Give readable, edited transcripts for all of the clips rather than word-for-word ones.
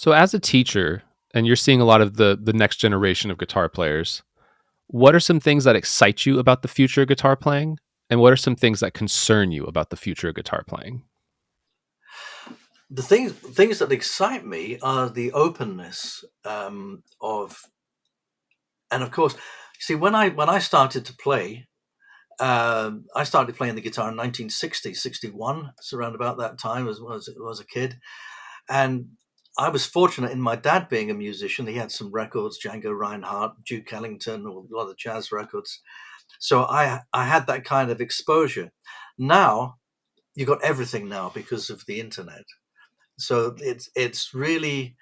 So as a teacher, and you're seeing a lot of the next generation of guitar players, what are some things that excite you about the future of guitar playing? And what are some things that concern you about the future of guitar playing? The things that excite me are the openness of, and of course, see, when I started to play, I started playing the guitar in 1960, 61. It's around about that time as was a kid, and I was fortunate in my dad being a musician. He had some records, Django Reinhardt, Duke Ellington, or a lot of jazz records. So I had that kind of exposure. Now you got everything now because of the internet. So it's really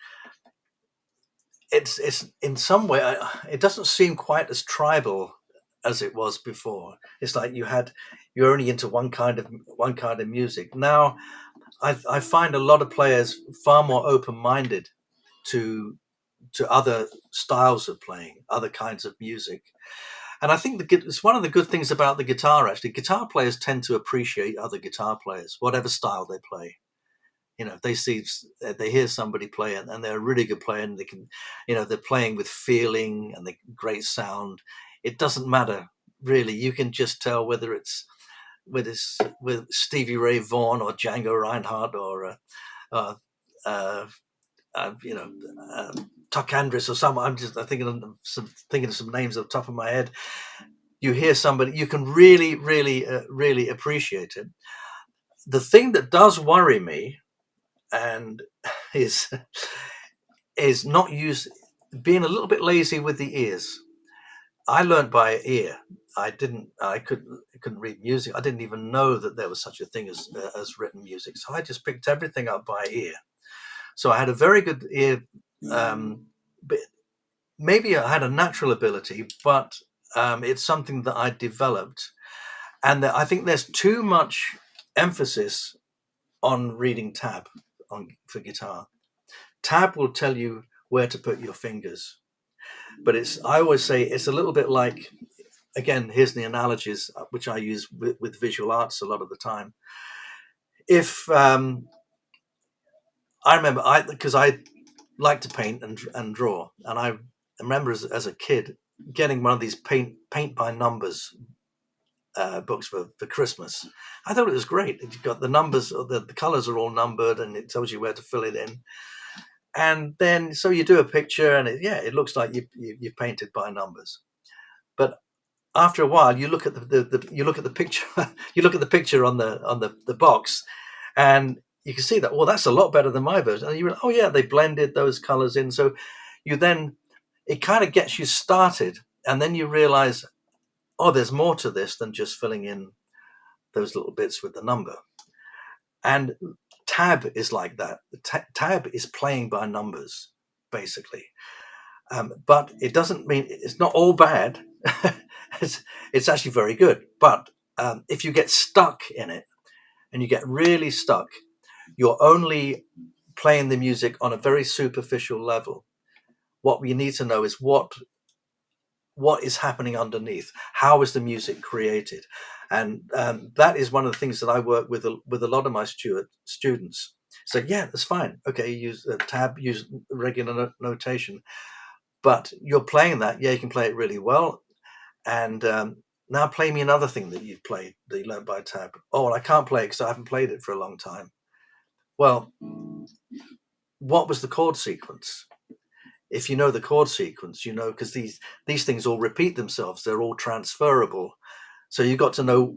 it's in some way it doesn't seem quite as tribal as it was before. It's like you're only into one kind of music. Now I find a lot of players far more open-minded to other styles of playing, other kinds of music. And I think it's one of the good things about the guitar. Actually, guitar players tend to appreciate other guitar players, whatever style they play. If they hear somebody play and they're a really good player, and they can, they're playing with feeling and the great sound. It doesn't matter really. You can just tell whether it's with Stevie Ray Vaughan or Django Reinhardt or uh, uh, uh, you know, Tuck Andress or someone. I'm thinking of some names at the top of my head. You hear somebody, you can really, really, really appreciate it. The thing that does worry me and is is not use being a little bit lazy with the ears. I learned by ear. I couldn't read music. I didn't even know that there was such a thing as written music. So I just picked everything up by ear. So I had a very good ear. But maybe I had a natural ability, but it's something that I developed, and that I think there's too much emphasis on reading tab for guitar. Tab will tell you where to put your fingers, but I always say it's a little bit like, again, here's the analogies which I use with visual arts a lot of the time. If I remember, because I like to paint and draw, and I remember as a kid getting one of these paint by numbers books for Christmas. I thought it was great. You've got the numbers, the colors are all numbered, and it tells you where to fill it in. And then so you do a picture, and it looks like you painted by numbers. But after a while, you look at you look at the picture, you look at the picture on the box, and you can see that, well, that's a lot better than my version. And you oh yeah, they blended those colors in. So you then it kind of gets you started, and then you realize, oh, there's more to this than just filling in those little bits with the number. And tab is like that. Tab is playing by numbers, basically. But it doesn't mean it's not all bad. it's actually very good. But if you get stuck in it and you get really stuck, you're only playing the music on a very superficial level. What we need to know is what is happening underneath. How is the music created? And that is one of the things that I work with a lot of my students. So yeah, that's fine. Okay, use tab, use regular notation, but you're playing that. Yeah, you can play it really well. And now play me another thing that you've played that you learned by tab. Oh, well, I can't play it because I haven't played it for a long time. Well, what was the chord sequence? If you know the chord sequence, because these things all repeat themselves. They're all transferable. So you got to know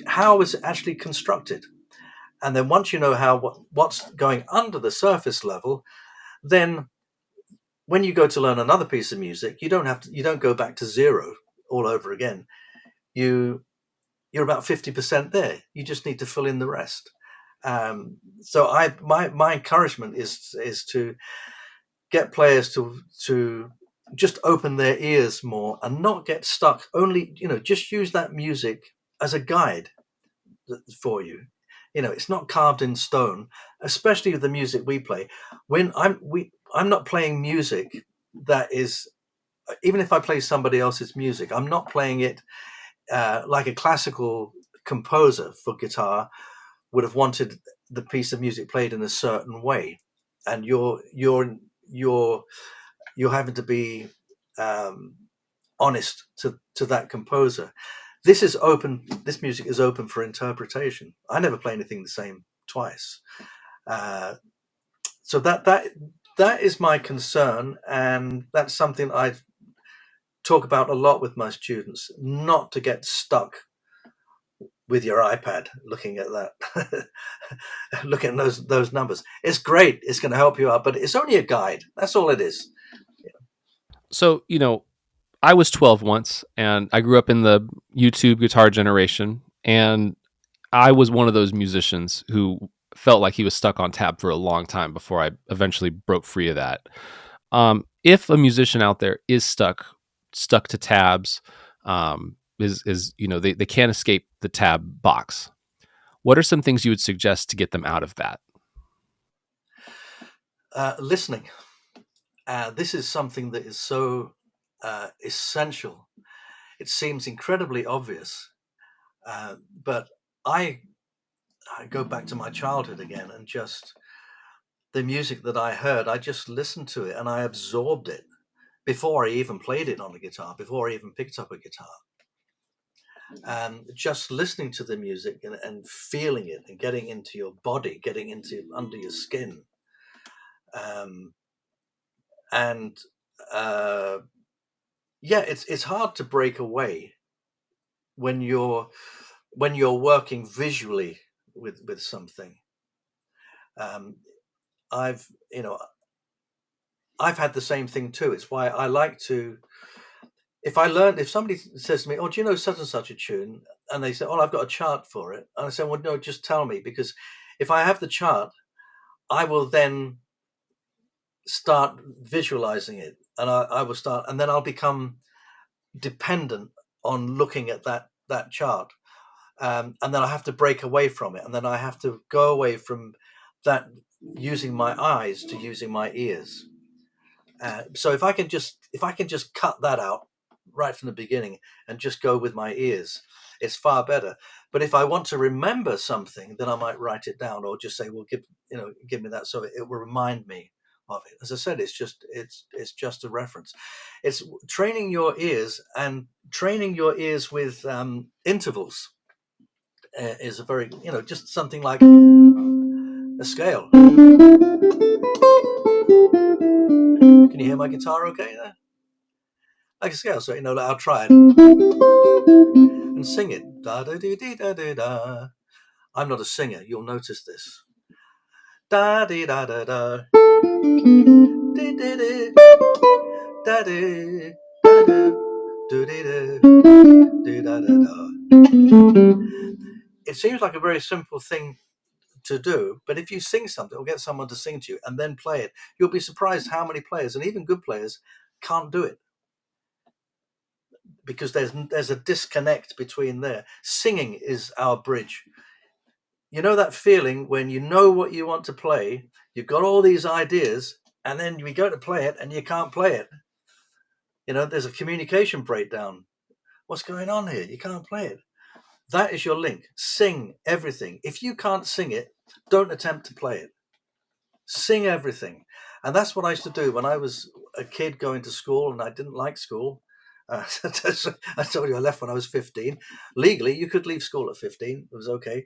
how is it actually constructed. And then once you know what's going under the surface level, then when you go to learn another piece of music, you don't go back to zero all over again. You're about 50% there. You just need to fill in the rest. So my encouragement is to get players to just open their ears more and not get stuck. Only just use that music as a guide for you. It's not carved in stone, especially with the music we play. When I'm not playing music that is, even if I play somebody else's music, I'm not playing it like a classical composer for guitar would have wanted the piece of music played in a certain way. and you're you're having to be um, honest to that composer. This music is open for interpretation. I never play anything the same twice. uh, so that is my concern, and that's something I talk about a lot with my students, not to get stuck with your iPad looking at that. Looking at those numbers. It's great, it's going to help you out, but it's only a guide. That's all it is. So, I was 12 once, and I grew up in the YouTube guitar generation, and I was one of those musicians who felt like he was stuck on tab for a long time before I eventually broke free of that. If a musician out there is stuck to tabs, is they can't escape the tab box. What are some things you would suggest to get them out of that? Listening. This is something that is so essential. It seems incredibly obvious, but I, I go back to my childhood again, and just the music that I heard, I just listened to it and I absorbed it before I even played it on a guitar, before I even picked up a guitar. And just listening to the music and feeling it and getting into your body, getting into under your skin. Um, and uh, yeah, it's hard to break away when you're working visually with something. Um, I've you know I've had the same thing too. It's why I like to. If somebody says to me, "Oh, do you know such and such a tune?" and they say, "Oh, I've got a chart for it," and I say, "Well, no, just tell me, because if I have the chart, I will then start visualizing it, and I will start, and then I'll become dependent on looking at that chart, and then I have to break away from it, and then I have to go away from that using my eyes to using my ears. So if I can just cut that out right from the beginning and just go with my ears, it's far better. But if I want to remember something, then I might write it down, or just say, "Well, give me that," so it will remind me of it. As I said, it's just a reference. It's training your ears, and training your ears with intervals is a very just something like a scale. Can you hear my guitar okay there? Like a scale, so I'll try it and sing it. Da da dee dee da da da. I'm not a singer. You'll notice this. Da dee da da da. Dee dee dee. Da dee da da. Do dee dee. Dee da da da. It seems like a very simple thing to do, but if you sing something or get someone to sing to you and then play it, you'll be surprised how many players, and even good players, can't do it, because there's a disconnect between there. Singing is our bridge. You know that feeling when you know what you want to play, you've got all these ideas, and then we go to play it and you can't play it. There's a communication breakdown. What's going on here? You can't play it. That is your link. Sing everything. If you can't sing it, don't attempt to play it. Sing everything. And that's what I used to do when I was a kid going to school and I didn't like school. I told you I left when I was 15. Legally, you could leave school at 15. It was okay.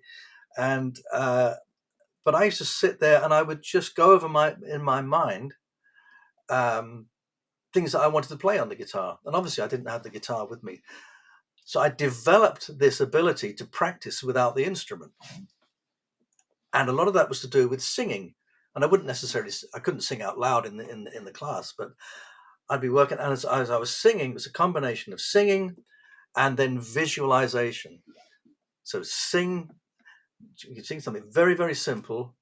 And but I used to sit there and I would just go over in my mind um, things that I wanted to play on the guitar. And obviously, I didn't have the guitar with me, so I developed this ability to practice without the instrument. And a lot of that was to do with singing. And I couldn't sing out loud in the class, but I'd be working, and as I was singing, it was a combination of singing and then visualization. So you sing something very, very simple,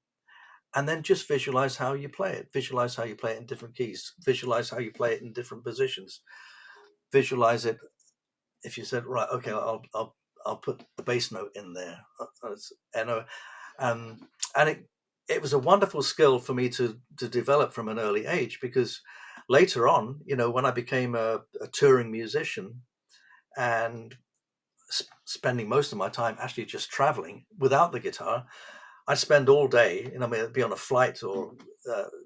and then just visualize how you play it. Visualize how you play it in different keys. Visualize how you play it in different positions. Visualize it. If you said, right, okay, I'll put the bass note in there. Um, and it was a wonderful skill for me to develop from an early age, because later on, when I became a touring musician and spending most of my time actually just traveling without the guitar, I'd spend all day, I mean, I'd be on a flight or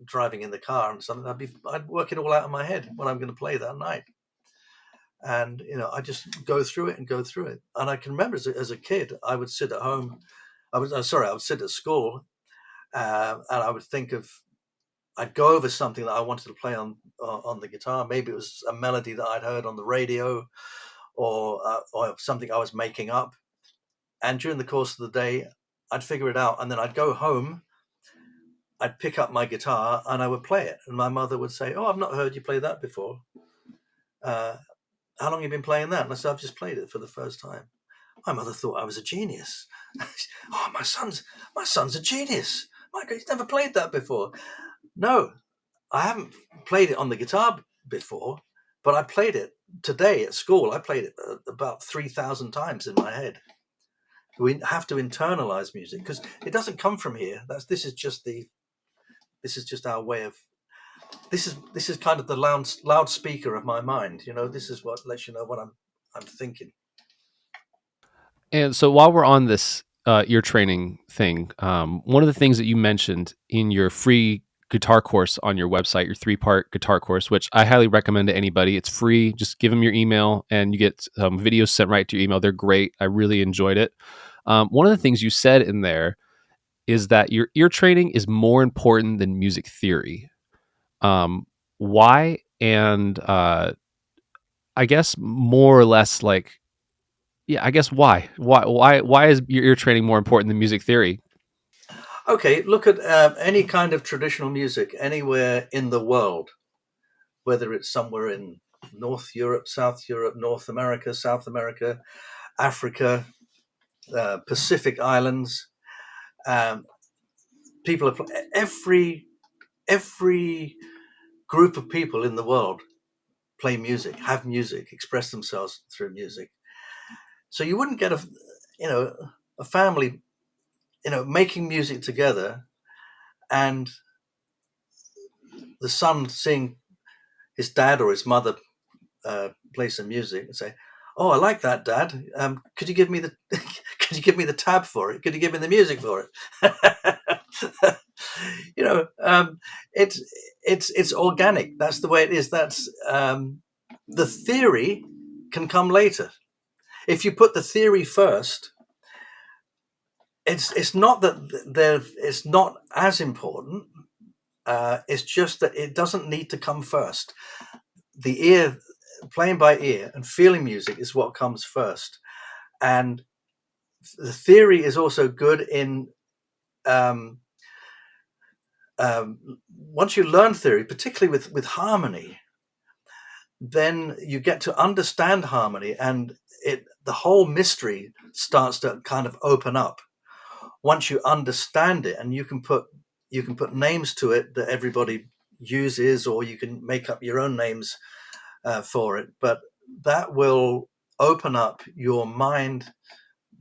driving in the car and something. I'd work it all out in my head what I'm going to play that night, and I just go through it and go through it. And I can remember as a kid, I would sit at home. I would sit at school, and I would think of. I'd go over something that I wanted to play on the guitar. Maybe it was a melody that I'd heard on the radio, or something I was making up. And during the course of the day, I'd figure it out, and then I'd go home. I'd pick up my guitar and I would play it, and my mother would say, "Oh, I've not heard you play that before. Uh, how long have you been playing that?" And I said, "I've just played it for the first time." My mother thought I was a genius. Oh, my son's a genius. My God, he's never played that before. No, I haven't played it on the guitar before, but I played it today at school. I played it about 3,000 times in my head. We have to internalize music because it doesn't come from here. This is just our way of. This is kind of the loudspeaker of my mind. This is what lets you know what I'm thinking. And so while we're on this ear training thing, one of the things that you mentioned in your free guitar course on your website, your 3-part guitar course, which I highly recommend to anybody. It's free. Just give them your email and you get videos sent right to your email. They're great. I really enjoyed it. One of the things you said in there is that your ear training is more important than music theory. Why? And I guess more or less like, yeah, I guess why? Why is your ear training more important than music theory? Okay, look at any kind of traditional music anywhere in the world, whether it's somewhere in North Europe, South Europe, North America, South America, Africa, Pacific Islands. Um, people are every group of people in the world play music, have music, express themselves through music. So you wouldn't get a family making music together and the son seeing his dad or his mother play some music and say, "Oh, I like that, Dad. Could you give me the could you give me the tab for it? Could you give me the music for it?" you know, um, it's it's organic. That's the way it is. That's the theory can come later. If you put the theory first, it's not that it's not as important. It's just that it doesn't need to come first. The ear, playing by ear and feeling music is what comes first. And the theory is also good in um, once you learn theory, particularly with harmony, then you get to understand harmony, and the whole mystery starts to kind of open up once you understand it, and you can put names to it that everybody uses, or you can make up your own names for it. But that will open up your mind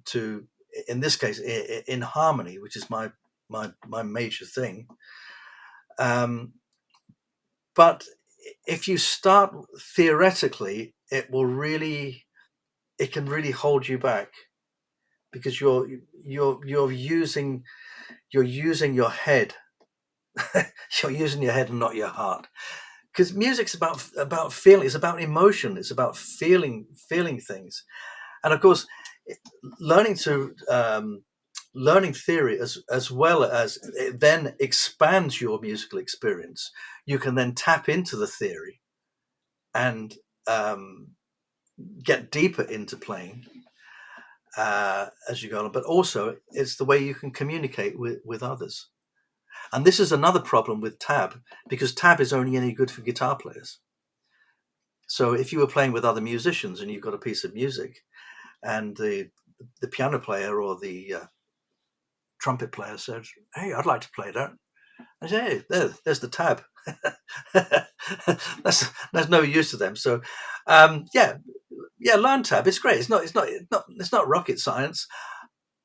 to, in this case, in harmony, which is my major thing. Um, but if you start theoretically, it can really hold you back because you're using your head. You're using your head and not your heart, because music's about feeling. It's about emotion. It's about feeling things. And of course, learning to learning theory as well as it then expands your musical experience. You can then tap into the theory and um, get deeper into playing as you go on. But also, it's the way you can communicate with others. And this is another problem with tab, because tab is only any good for guitar players. So if you were playing with other musicians and you've got a piece of music, and the piano player or the trumpet player said, "Hey, I'd like to play that," I say, "Hey, there's the tab." that's no use to them. So, yeah, learn tab. It's great. It's not rocket science,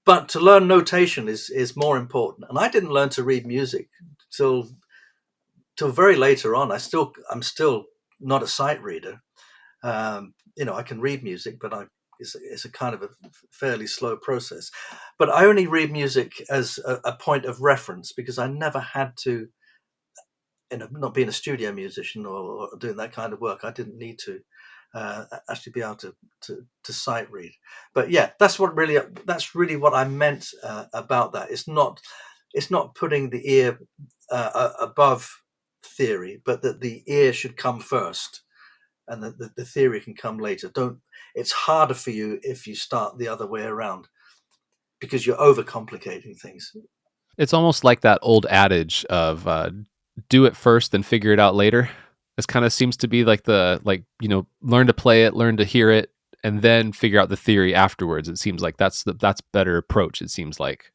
but to learn notation is more important. And I didn't learn to read music till very later on. I'm still not a sight reader. I can read music, but is a kind of a fairly slow process. But I only read music as a point of reference because I never had to, not being a studio musician or doing that kind of work, I didn't need to actually be able to sight read. But yeah, that's really what I meant about that. It's not putting the ear above theory, but that the ear should come first, and that the theory can come later. Don't. It's harder for you if you start the other way around because you're overcomplicating things. It's almost like that old adage of do it first, then figure it out later. This kind of seems to be like learn to play it, learn to hear it, and then figure out the theory afterwards. It seems like that's better approach. It seems like.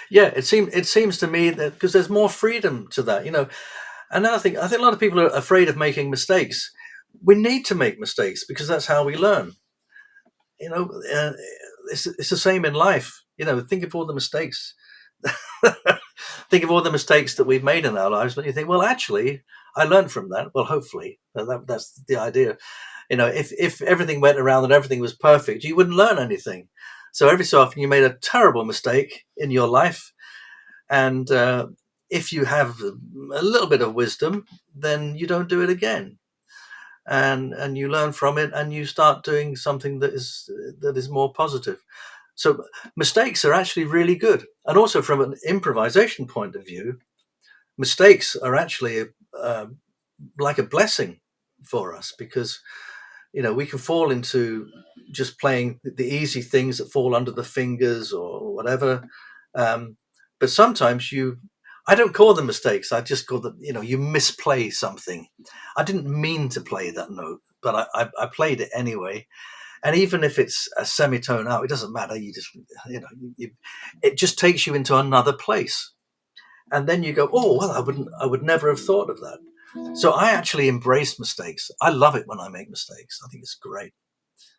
Yeah, it seems to me that because there's more freedom to that. Another thing, I think a lot of people are afraid of making mistakes. We need to make mistakes because that's how we learn. You know, uh, it's the same in life. Think of all the mistakes. Think of all the mistakes that we've made in our lives, but you think, well, actually, I learned from that. Well, hopefully, that's the idea. If everything went around and everything was perfect, you wouldn't learn anything. So every so often, you made a terrible mistake in your life, and if you have a little bit of wisdom, then you don't do it again, and you learn from it, and you start doing something that is more positive. So mistakes are actually really good, and also from an improvisation point of view, mistakes are actually uh, like a blessing for us because we can fall into just playing the easy things that fall under the fingers or whatever. Um, but sometimes I don't call them mistakes. I just call them, you misplay something. I didn't mean to play that note, but I played it anyway. And even if it's a semitone out, it doesn't matter. You just, it just takes you into another place. And then you go, oh, well, I would never have thought of that. So I actually embrace mistakes. I love it when I make mistakes. I think it's great.